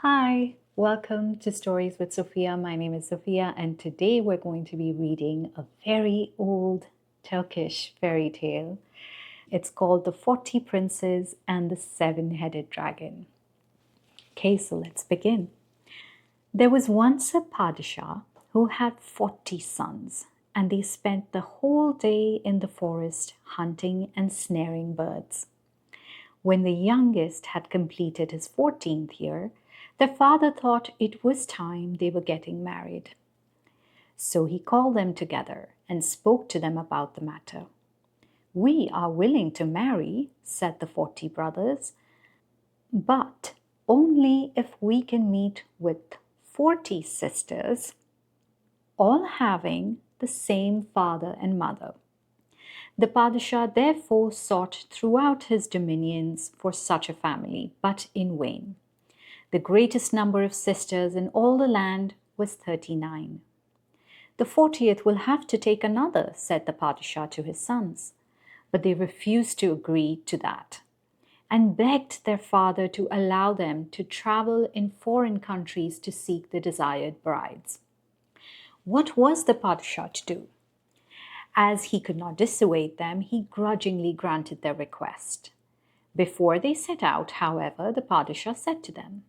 Hi, welcome to Stories with Sophia. My name is Sophia, and today we're going to be reading a very old Turkish fairy tale. It's called The 40 Princes and the Seven-Headed Dragon. Okay, so let's begin. There was once a Padishah who had 40 sons, and they spent the whole day in the forest hunting and snaring birds. When the youngest had completed his 14th year, their father thought it was time they were getting married. So he called them together and spoke to them about the matter. "We are willing to marry," said the 40 brothers, "but only if we can meet with 40 sisters, all having the same father and mother." The Padishah therefore sought throughout his dominions for such a family, but in vain. The greatest number of sisters in all the land was 39. "The 40th will have to take another," said the Padishah to his sons. But they refused to agree to that, and begged their father to allow them to travel in foreign countries to seek the desired brides. What was the Padishah to do? As he could not dissuade them, he grudgingly granted their request. Before they set out, however, the Padishah said to them,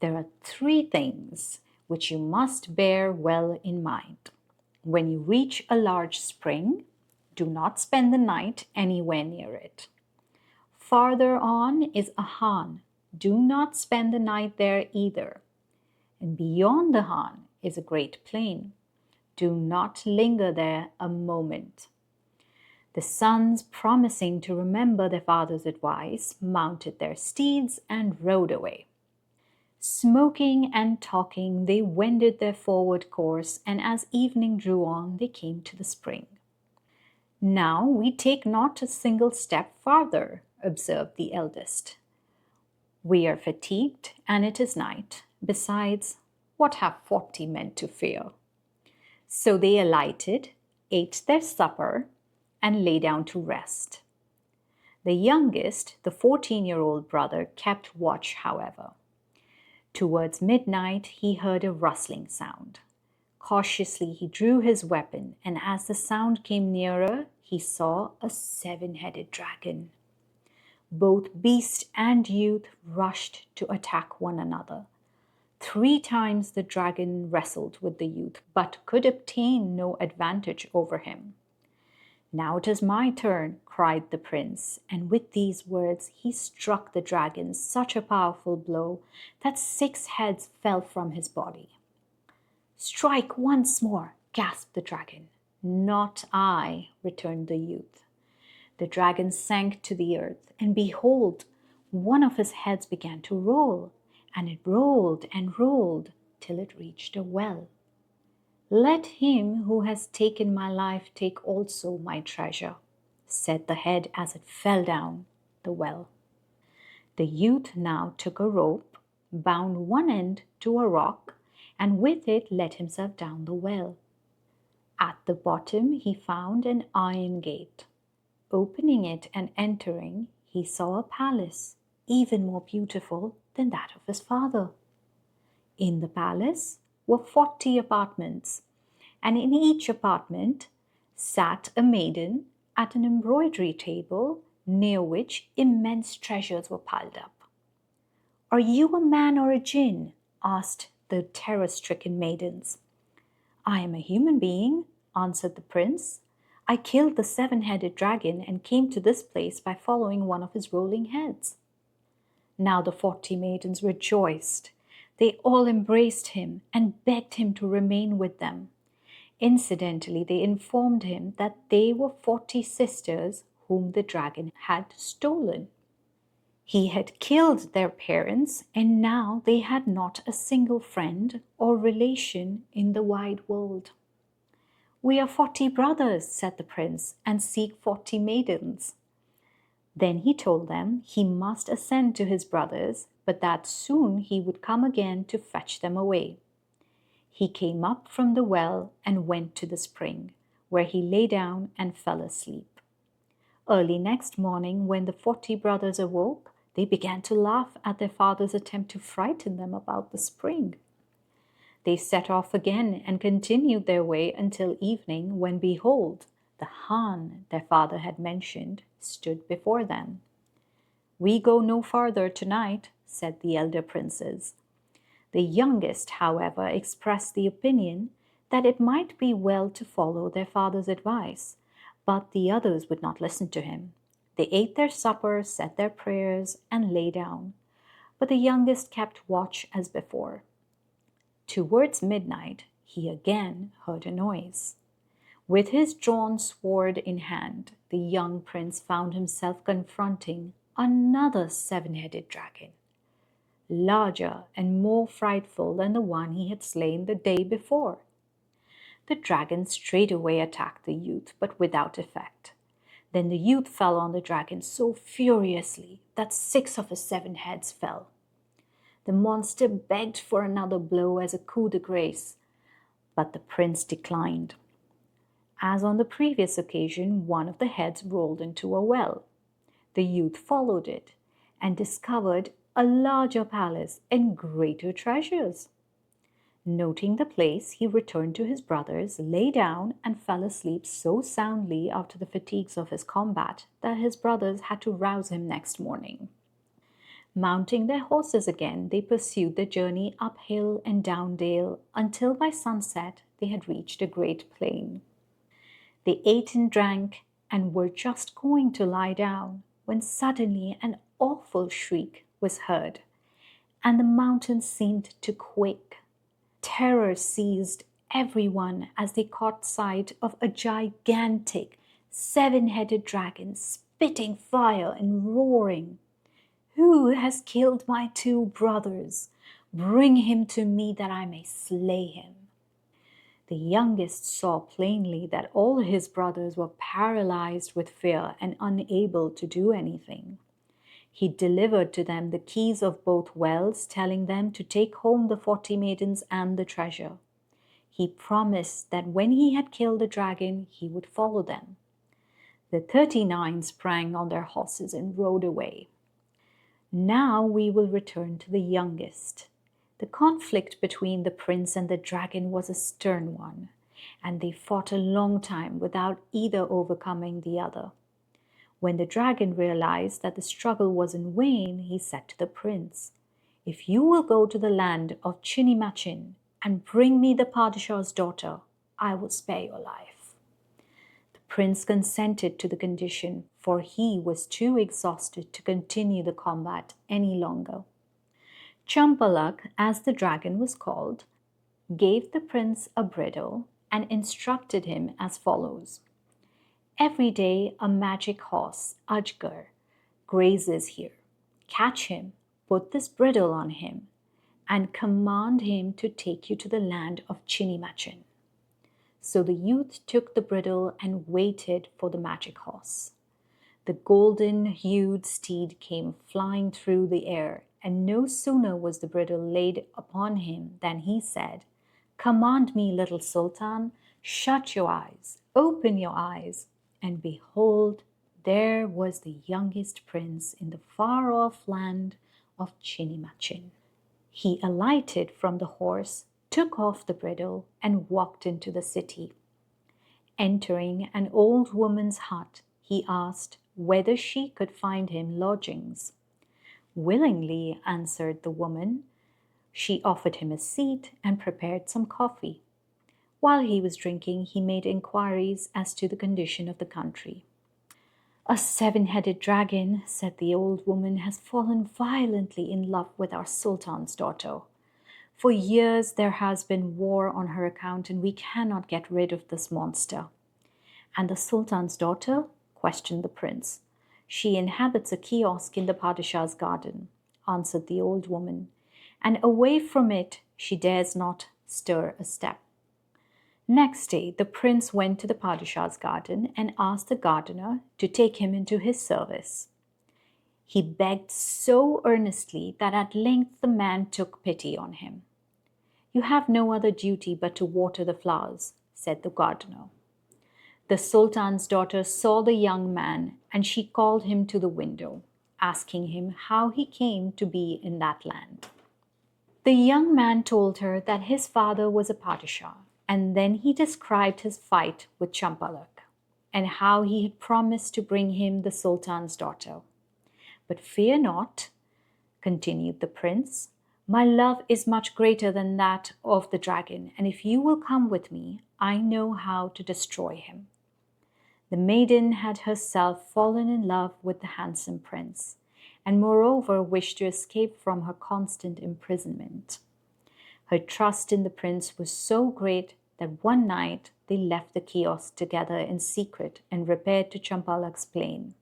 "There are 3 things which you must bear well in mind. When you reach a large spring, do not spend the night anywhere near it. Farther on is a Khan. Do not spend the night there either. And beyond the Khan is a great plain. Do not linger there a moment." The sons, promising to remember their father's advice, mounted their steeds and rode away. Smoking and talking, they wended their forward course, and as evening drew on, they came to the spring. "Now we take not a single step farther," observed the eldest. "We are fatigued, and it is night. Besides, what have 40 men to fear?" So they alighted, ate their supper, and lay down to rest. The youngest, the 14-year-old brother, kept watch, however. Towards midnight, he heard a rustling sound. Cautiously, he drew his weapon, and as the sound came nearer, he saw a 7-headed dragon. Both beast and youth rushed to attack one another. 3 times the dragon wrestled with the youth, but could obtain no advantage over him. "Now it is my turn," cried the prince, and with these words he struck the dragon such a powerful blow that 6 heads fell from his body. "Strike once more," gasped the dragon. "Not I," returned the youth. The dragon sank to the earth, and behold, one of his heads began to roll, and it rolled and rolled till it reached a well. "Let him who has taken my life take also my treasure," said the head as it fell down the well. The youth now took a rope, bound one end to a rock, and with it let himself down the well. At the bottom he found an iron gate. Opening it and entering, he saw a palace, even more beautiful than that of his father. In the palace were 40 apartments, and in each apartment sat a maiden at an embroidery table near which immense treasures were piled up. "Are you a man or a jinn?" asked the terror-stricken maidens. "I am a human being," answered the prince. "I killed the 7-headed dragon and came to this place by following one of his rolling heads." Now the 40 maidens rejoiced. They all embraced him and begged him to remain with them. Incidentally, they informed him that they were 40 sisters whom the dragon had stolen. He had killed their parents, and now they had not a single friend or relation in the wide world. "We are 40 brothers," said the prince, "and seek 40 maidens." Then he told them he must ascend to his brothers, but that soon he would come again to fetch them away. He came up from the well and went to the spring, where he lay down and fell asleep. Early next morning, when the 40 brothers awoke, They began to laugh at their father's attempt to frighten them about the spring. They set off again and continued their way until evening, when behold, the Khan their father had mentioned stood before them. "We go no farther tonight," said the elder princes. The youngest, however, expressed the opinion that it might be well to follow their father's advice, but the others would not listen to him. They ate their supper, said their prayers, and lay down, but the youngest kept watch as before. Towards midnight, he again heard a noise. With his drawn sword in hand, the young prince found himself confronting another seven-headed dragon, larger and more frightful than the one he had slain the day before. The dragon straightway attacked the youth, but without effect. Then the youth fell on the dragon so furiously that 6 of his 7 heads fell. The monster begged for another blow as a coup de grace, but the prince declined. As on the previous occasion, one of the heads rolled into a well. The youth followed it and discovered a larger palace and greater treasures. Noting the place, he returned to his brothers, lay down, and fell asleep so soundly after the fatigues of his combat that his brothers had to rouse him next morning. Mounting their horses again, they pursued the journey up hill and down dale until by sunset they had reached a great plain. They ate and drank and were just going to lie down when suddenly an awful shriek was heard, and the mountains seemed to quake. Terror seized everyone as they caught sight of a gigantic 7-headed dragon spitting fire and roaring. "Who has killed my 2 brothers? Bring him to me that I may slay him." The youngest saw plainly that all his brothers were paralyzed with fear and unable to do anything. He delivered to them the keys of both wells, telling them to take home the 40 maidens and the treasure. He promised that when he had killed the dragon, he would follow them. The 39 sprang on their horses and rode away. Now we will return to the youngest. The conflict between the prince and the dragon was a stern one, and they fought a long time without either overcoming the other. When the dragon realized that the struggle was in vain, he said to the prince, "If you will go to the land of Chinimachin and bring me the Padishah's daughter, I will spare your life." The prince consented to the condition, for he was too exhausted to continue the combat any longer. Champalak, as the dragon was called, gave the prince a bridle and instructed him as follows. "Every day a magic horse, Ajgar, grazes here. Catch him, put this bridle on him, and command him to take you to the land of Chinimachin." So the youth took the bridle and waited for the magic horse. The golden-hued steed came flying through the air, and no sooner was the bridle laid upon him than he said, "Command me, little Sultan, shut your eyes, open your eyes." And behold, there was the youngest prince in the far-off land of Chinimachin. He alighted from the horse, took off the bridle, and walked into the city. Entering an old woman's hut, he asked whether she could find him lodgings. "Willingly," answered the woman. She offered him a seat and prepared some coffee. While he was drinking, he made inquiries as to the condition of the country. "A 7-headed dragon," said the old woman, "has fallen violently in love with our sultan's daughter. For years there has been war on her account, and we cannot get rid of this monster." "And the sultan's daughter?" questioned the prince. "She inhabits a kiosk in the Padishah's garden," answered the old woman, "and away from it she dares not stir a step." Next day the prince went to the Padishah's garden and asked the gardener to take him into his service. He begged so earnestly that at length the man took pity on him. "You have no other duty but to water the flowers," said the gardener. The sultan's daughter saw the young man, and she called him to the window. asking him how he came to be in that land. The young man told her that his father was a padishah, and then he described his fight with Champalak and how he had promised to bring him the sultan's daughter. "But fear not," continued the prince. "My love is much greater than that of the dragon, and if you will come with me, I know how to destroy him." The maiden had herself fallen in love with the handsome prince, and moreover wished to escape from her constant imprisonment. Her trust in the prince was so great that one night they left the kiosk together in secret and repaired to Champalak's plain.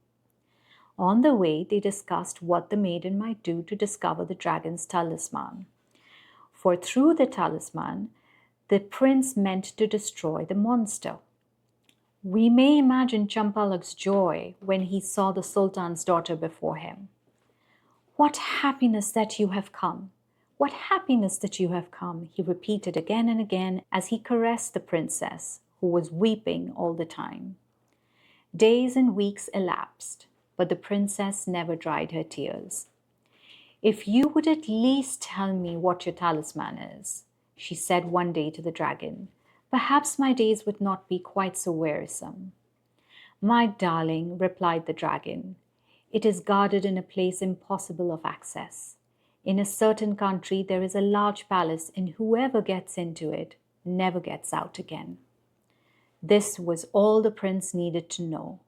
On the way, they discussed what the maiden might do to discover the dragon's talisman. For through the talisman, the prince meant to destroy the monster. We may imagine Champalak's joy when he saw the sultan's daughter before him. "What happiness that you have come! What happiness that you have come!" he repeated again and again as he caressed the princess, who was weeping all the time. Days and weeks elapsed, but the princess never dried her tears. "If you would at least tell me what your talisman is," she said one day to the dragon, "perhaps my days would not be quite so wearisome." "My darling," replied the dragon, "it is guarded in a place impossible of access. In a certain country there is a large palace, and whoever gets into it never gets out again." This was all the prince needed to know.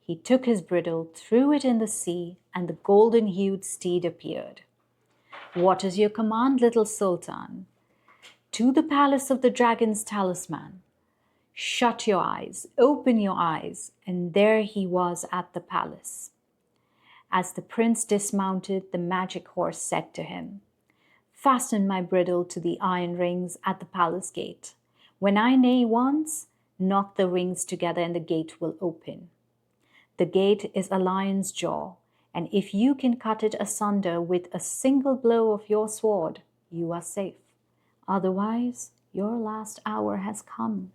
He took his bridle, threw it in the sea, and the golden-hued steed appeared. "What is your command, little sultan?" "To the palace of the dragon's talisman." Shut your eyes, open your eyes, and there he was at the palace. As the prince dismounted, the magic horse said to him, "Fasten my bridle to the iron rings at the palace gate. When I neigh once, knock the rings together and the gate will open. The gate is a lion's jaw, and if you can cut it asunder with a single blow of your sword, you are safe. Otherwise, your last hour has come."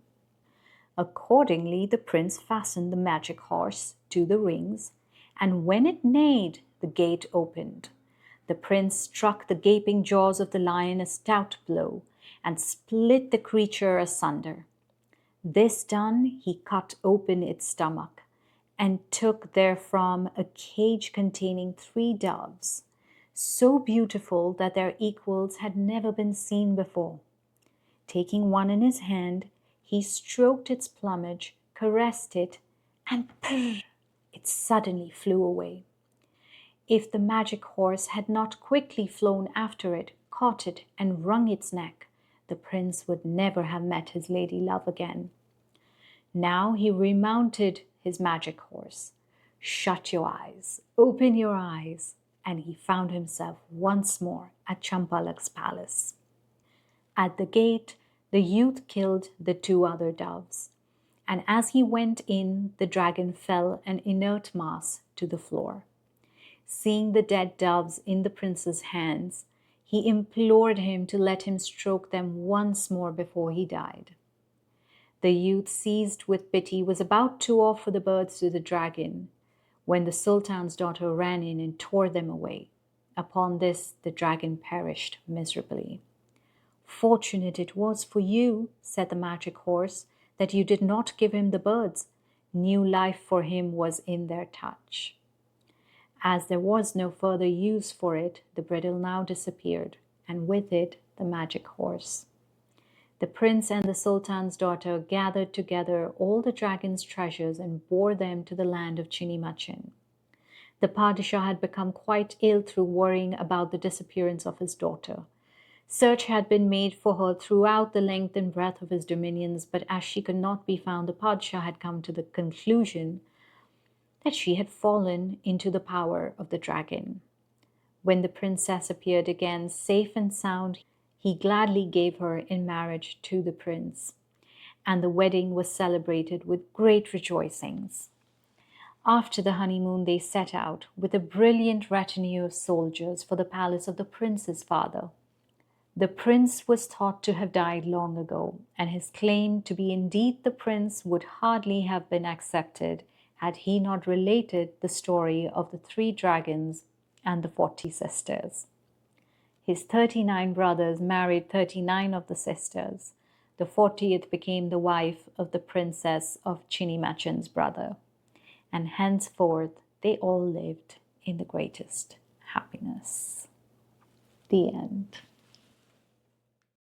Accordingly, the prince fastened the magic horse to the rings, and when it neighed, the gate opened. The prince struck the gaping jaws of the lion a stout blow and split the creature asunder. This done, he cut open its stomach and took therefrom a cage containing 3 doves, so beautiful that their equals had never been seen before. Taking one in his hand, he stroked its plumage, caressed it, and prrr, it suddenly flew away. If the magic horse had not quickly flown after it, caught it, and wrung its neck, the prince would never have met his lady love again. Now he remounted his magic horse. Shut your eyes, open your eyes, and he found himself once more at Champalak's palace. At the gate, the youth killed the 2 other doves, and as he went in, the dragon fell an inert mass to the floor. Seeing the dead doves in the prince's hands, he implored him to let him stroke them once more before he died. The youth, seized with pity, was about to offer the birds to the dragon when the sultan's daughter ran in and tore them away. Upon this, the dragon perished miserably. "Fortunate it was for you," said the magic horse, "that you did not give him the birds. New life for him was in their touch." As there was no further use for it, the bridle now disappeared, and with it the magic horse. The prince and the sultan's daughter gathered together all the dragon's treasures and bore them to the land of Chinimachin. The padishah had become quite ill through worrying about the disappearance of his daughter. Search had been made for her throughout the length and breadth of his dominions, but as she could not be found, the padishah had come to the conclusion that she had fallen into the power of the dragon. When the princess appeared again, safe and sound, he gladly gave her in marriage to the prince, and the wedding was celebrated with great rejoicings. After the honeymoon, they set out with a brilliant retinue of soldiers for the palace of the prince's father. The prince was thought to have died long ago, and his claim to be indeed the prince would hardly have been accepted had he not related the story of the 3 dragons and the 40 sisters. His 39 brothers married 39 of the sisters. The 40th became the wife of the princess of Chinnimachin's brother. And henceforth they all lived in the greatest happiness. The end.